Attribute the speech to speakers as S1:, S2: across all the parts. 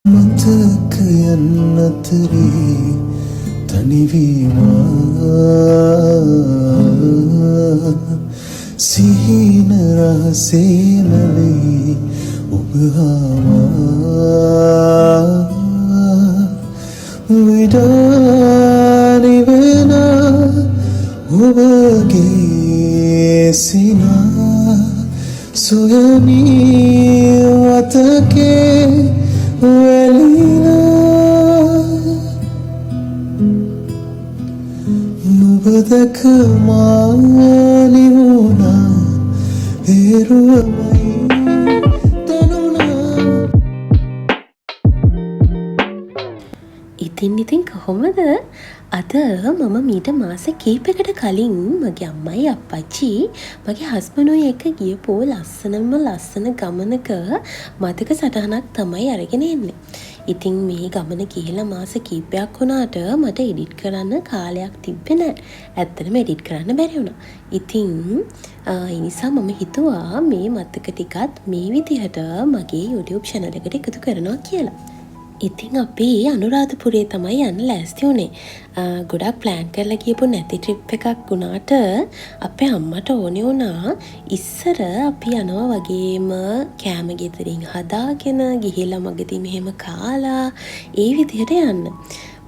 S1: මතකයන් අතරේ තනිවීමා සිහින රහසේ මැලේ ඔබ හාමා විඩානිවෙන ඔබගේ සිනා සොයමී වතකේ වැලිලා නුබදක මාලිවුණා ඒරුවමයි තනුණා.
S2: ඉතින් කොහොමද අද මම මීට මාස කීපයකට කලින් මගේ අම්මයි අප්පච්චි මගේ හස්බන්ඩ්යි එක්ක ගියපු ලස්සන ගමනක මතක සටහනක් තමයි අරගෙන එන්නේ. ඉතින් මේ ගමන කියලා මාස කීපයක් වුණාට මට එඩිට් කරන්න කාලයක් තිබ්බේ නැහැ. ඇත්තටම එඩිට් කරන්න බැරි වුණා. ඉතින් ඒ නිසා මම හිතුවා මේ මතක ටිකත් මේ විදිහට මගේ YouTube channel එකට එකතු කරනවා කියලා. ඉතින් අපි අනුරාධපුරේ තමයි යන්න ලෑස්ති වුණේ. ගොඩක් ප්ලෑන් කරලා ගියපු නැති ට්‍රිප් එකක් වුණාට අපේ අම්මට ඕනේ වුණා ඉස්සර අපි යනවා වගේම කෑම ගෙදරින් හදාගෙන ගිහිල්ලා මගදී මෙහෙම කාලා ඒ විදිහට යන්න.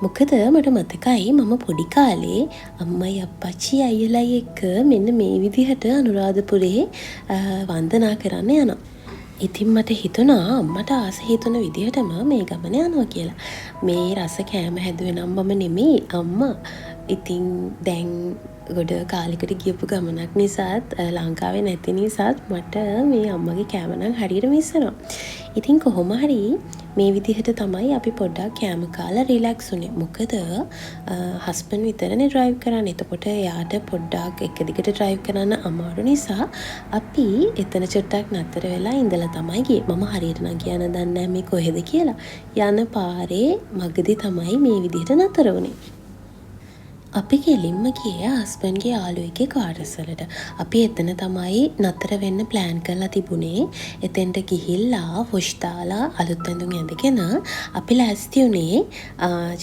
S2: මොකද මට මතකයි මම පොඩි කාලේ අම්මයි අප්පච්චි අයියලයි එක්ක මෙන්න මේ විදිහට අනුරාධපුරේ වන්දනා කරන්න යනවා. ඉතින් මට හිතුණා අම්මට ආස හිතුන විදිහටම මේ ගමන යනවා කියලා. මේ රස කෑම හැදුවේ නම් මම නෙමෙයි අම්මා. ඉතින් දැන් ගොඩ කාලෙකට ගියපු ගමනක් නිසාත් ලංකාවේ නැති නිසාත් මට මේ අම්මගේ කෑම නම් හරියට මිස් වෙනවා. ඉතින් කොහොම හරි මේ විදිහට තමයි අපි පොඩ්ඩක් කෑම කාලා රිලැක්ස් වුණේ. මොකද හස්බන්ඩ් විතරනේ ඩ්‍රයිව් කරන්නේ. එතකොට එයාට පොඩ්ඩක් එක දිගට ඩ්‍රයිව් කරන්න අමාරු නිසා අපි එතන චුට්ටක් නතර වෙලා ඉඳලා තමයි ගියේ. මම හරියට නම් කියන්න දන්නේ නැහැ මේ කොහෙද කියලා. යන පාරේ මගදී තමයි මේ විදිහට නතර වුණේ. අපි කෙලින්ම ගියේ හස්බන්ඩ්ගේ යාළුවෙක්ගේ කාර්යස් වලට. අපි එතන තමයි නතර වෙන්න ප්ලෑන් කරලා තිබුණේ. එතෙන්ට ගිහිල්ලා වොෂ් දාලා අලුත් ඇඳුම් ඇඳගෙන අපි ලෑස්ති වුණේ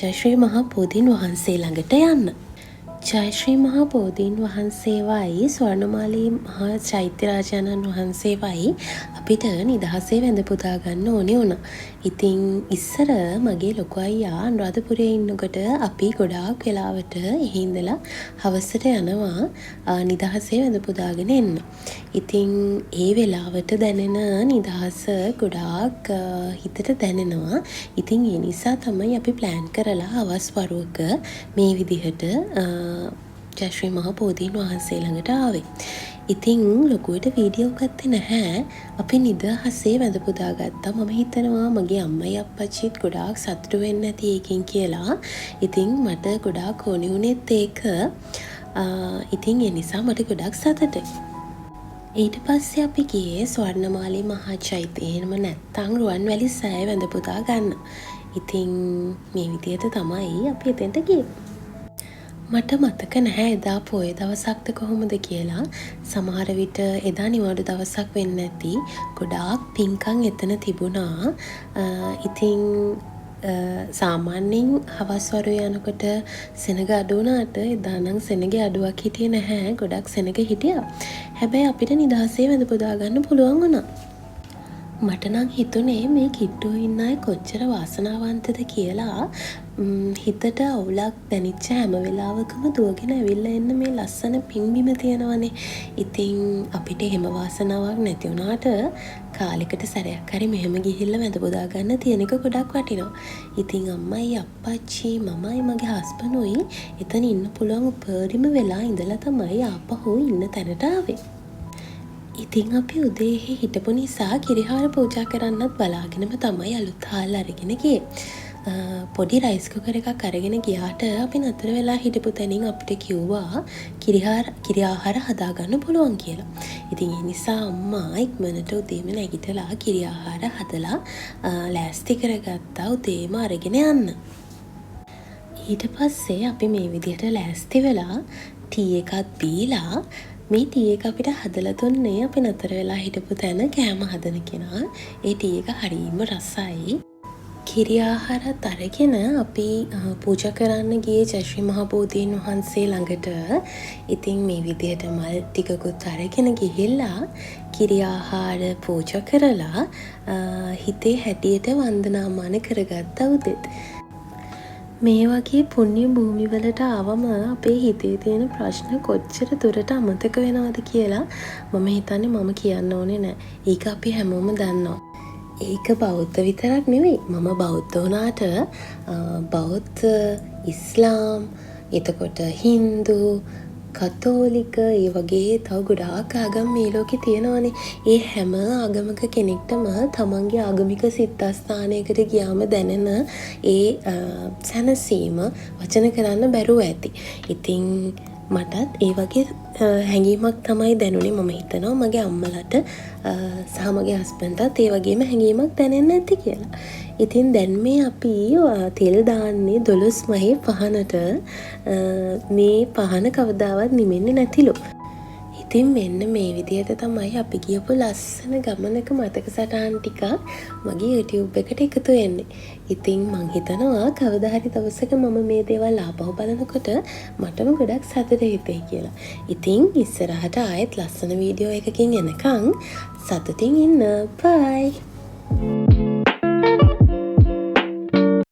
S2: ජයශ්‍රී මහා බෝධීන් වහන්සේ ළඟට යන්න. ජයශ්‍රී මහා බෝධීන් වහන්සේවයි ස්වර්ණමාලී මහා චෛත්‍යරාජාණන් වහන්සේවයි අපිට නිදහසේ වැඳ පුදා ගන්න ඕනේ වුණා. ඉතින් ඉස්සර මගේ ලොකු අයියා අනුරාධපුරේ ඉන්නකොට අපි ගොඩාක් වෙලාවට එහි ඉඳලා හවසට යනවා නිදහසේ වැඳ පුදාගෙන එන්න. ඉතින් ඒ වෙලාවට දැනෙන නිදහස ගොඩාක් හිතට දැනෙනවා. ඉතින් ඒ නිසා තමයි අපි ප්ලෑන් කරලා හවස් වරුවක මේ විදිහට ජයශ්‍රී මහා බෝධීන් වහන්සේ ළඟට ආවේ. ඉතින් ලොකුවට වීඩියෝ ගත්තේ නැහැ. අපි නිදහසේ වැඳ පුදා ගත්තා. මම හිතනවා මගේ අම්මයි අප්පච්චිත් ගොඩාක් සතුටු වෙන්න ඇති ඒකෙන් කියලා. ඉතින් මට ගොඩාක් ඕනි වුණෙත් ඒක. ඉතින් ඒ නිසා මට ගොඩාක් සතුටුයි. ඊට පස්සේ අපි ගියේ ස්වර්ණමාලී මහා චෛත්‍යය. එහෙම නැත්නම් රුවන්වැලි සෑය වැඳ පුදා ගන්න. ඉතින් මේ විදිහට තමයි අපි එතෙන්ට ගියේ. මට මතක නැහැ එදා පොය දවසක්ද කොහොමද කියලා. සමහර විට එදා නිවාඩු දවසක් වෙන්න ඇති. ගොඩාක් පින්කම් එතන තිබුණා. ඉතින් සාමාන්‍යයෙන් හවස් වරුවේ යනකොට සෙනග අඩු වුණාට එදා නම් සෙනගේ අඩුවක් හිටියේ නැහැ. ගොඩක් සෙනග හිටියා. හැබැයි අපිට නිදහසේ වැඳ පුදා ගන්න පුළුවන් වුණා. මට නම් හිතුනේ මේ කිට්ටුව ඉන්න අය කොච්චර වාසනාවන්තද කියලා. හිතට අවුලක් දැනිච්ච හැම වෙලාවකම දුවගෙන ඇවිල්ලා එන්න මේ ලස්සන පින්බිම තියෙනවනේ. ඉතින් අපිට එහෙම වාසනාවක් නැති වුණාට කාලෙකට සැරයක් හරි මෙහෙම ගිහිල්ලා වැඳ පුදා ගන්න තියෙන එක ගොඩක් වටිනවා. ඉතින් අම්මයි අප්පච්චි මමයි මගේ හස්බන්ඩ්යි එතන ඉන්න පුළුවන් උපරිම වෙලා ඉඳලා තමයි ආපහු ඉන්න තැනට ආවේ. ඉතින් අපි උදේ හිටපු නිසා කිරිහාර පූජා කරන්නත් බලාගෙනම තමයි අලුත් හාල් අරගෙන ගියේ. පොඩි රයිස් කුකර් එකක් අරගෙන ගියාට අපි නතර වෙලා හිටපු තැනින් අපිට කිව්වා කිරි ආහාර හදාගන්න පුළුවන් කියලා. ඉතින් ඒ නිසා අම්මා ඉක්මනට උදේම නැගිටලා කිරි ආහාර හදලා ලෑස්ති කරගත්තා උදේම අරගෙන යන්න. ඊට පස්සේ අපි මේ විදිහට ලෑස්ති වෙලා ටී එකක් බීලා මේ ටී එක අපිට හදලා දුන්නේ අපි නතර වෙලා හිටපු තැන කෑම හදන කෙනා. ඒ ටී එක හරිම රසයි. කිරි ආහාරත් අරගෙන අපි පූජා කරන්න ගියේ ජයශ්‍රී මහ බෝධීන් වහන්සේ ළඟට. ඉතින් මේ විදිහට මල් ටිකකුත් අරගෙන ගිහිල්ලා කිරි ආහාර පූජා කරලා හිතේ හැටියට වන්දනාමාන කරගත්තා උදෙත්. මේ වගේ පුණ්‍ය භූමිවලට ආවම අපේ හිතේ තියෙන ප්‍රශ්න කොච්චර දුරට අමතක වෙනවද කියලා මම හිතන්නේ මම කියන්න ඕනේ නෑ. ඒක අපි හැමෝම දන්නවා. ඒක බෞද්ධ විතරක් නෙවෙයි. මම බෞද්ධ වුණාට බෞද්ධ, ඉස්ලාම්, එතකොට හින්දු, කතෝලික, ඒ වගේ තව ගොඩාක් ආගම් මේ ලෝකේ තියෙනවානේ. ඒ හැම ආගමක කෙනෙක්ටම තමන්ගේ ආගමික සිද්ධාස්ථානයකට ගියාම දැනෙන ඒ සැනසීම වචන කරන්න බැරුව ඇති. ඉතින් මටත් ඒ වගේ හැඟීමක් තමයි දැනුනේ. මම හිතනවා මගේ අම්මලට සහ මගේ හස්බන්ඩ්ටත් ඒ වගේම හැඟීමක් දැනෙන්න ඇති කියලා. ඉතින් දැන් මේ අපි තෙල් දාන්නේ 12 මහේ පහනට. මේ පහන කවදාවත් නිවෙන්නේ නැතිලු. ඉතින් මෙන්න මේ විදිහට තමයි අපි ගියපු ලස්සන ගමනක මතක සටහන් ටිකක් මගේ YouTube එකට එකතු වෙන්නේ. ඉතින් මං හිතනවා කවදා හරි දවසක මම මේ දේවල් ආපහු බලනකොට මටම ගොඩක් සතුට හිතෙයි කියලා. ඉතින් ඉස්සරහට ආයෙත් ලස්සන වීඩියෝ එකකින් එනකන් සතුටින් ඉන්න. බයි.